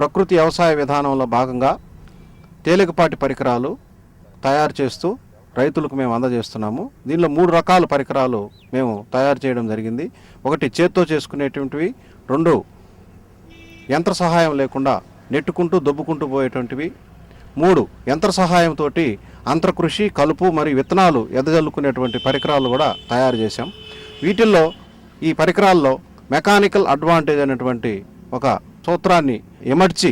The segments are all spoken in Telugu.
ప్రకృతి వ్యవసాయ విధానంలో భాగంగా తేలికపాటి పరికరాలు తయారు చేస్తూ రైతులకు మేము అందజేస్తున్నాము. దీనిలో 3 రకాల పరికరాలు మేము తయారు చేయడం జరిగింది. ఒకటి చేత్తో చేసుకునేటువంటివి, 2 యంత్ర సహాయం లేకుండా నెట్టుకుంటూ దొబ్బుకుంటూ పోయేటువంటివి, 3 యంత్ర సహాయంతో అంతర్కృషి, కలుపు మరియు విత్తనాలు ఎదజల్లుకునేటువంటి పరికరాలు కూడా తయారు చేశాం. వీటిల్లో ఈ పరికరాల్లో మెకానికల్ అడ్వాంటేజ్ అనేటువంటి ఒక సూత్రాన్ని ఎమర్చి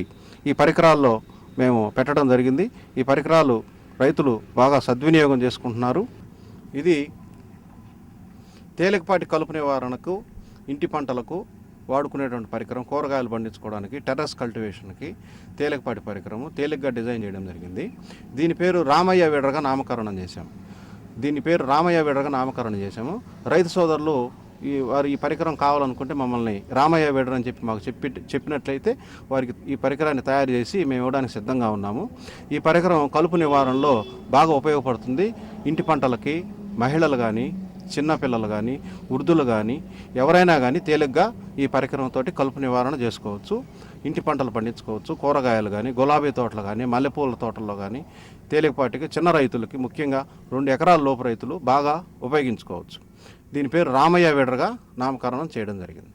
ఈ పరికరాల్లో మేము పెట్టడం జరిగింది. ఈ పరికరాలు రైతులు బాగా సద్వినియోగం చేసుకుంటున్నారు. ఇది తేలికపాటి కలుపు నివారణకు, ఇంటి పంటలకు వాడుకునేటువంటి పరికరం. కూరగాయలు పండించుకోవడానికి, టెర్రస్ కల్టివేషన్కి తేలికపాటి పరికరము తేలికగా డిజైన్ చేయడం జరిగింది. దీని పేరు రామయ్య వీడర్గా నామకరణం చేశాము. రైతు సోదరులు వారు ఈ పరికరం కావాలనుకుంటే మమ్మల్ని రామయ్య వీడర్ అని చెప్పి మాకు చెప్పినట్లయితే వారికి ఈ పరికరాన్ని తయారు చేసి మేము ఇవ్వడానికి సిద్ధంగా ఉన్నాము. ఈ పరికరం కలుపు నివారణలో బాగా ఉపయోగపడుతుంది. ఇంటి పంటలకి మహిళలు కానీ, చిన్నపిల్లలు కానీ, వృద్ధులు కానీ ఎవరైనా కానీ తేలిగ్గా ఈ పరికరంతో కలుపు నివారణ చేసుకోవచ్చు. ఇంటి పంటలు పండించుకోవచ్చు. కూరగాయలు కానీ, గులాబీ తోటలు కానీ, మల్లెపూల తోటల్లో కానీ తేలికపాటికి చిన్న రైతులకి, ముఖ్యంగా 2 ఎకరాల లోపు రైతులు బాగా ఉపయోగించుకోవచ్చు. దీని పేరు రామయ్య వీడర్గా నామకరణం చేయడం జరిగింది.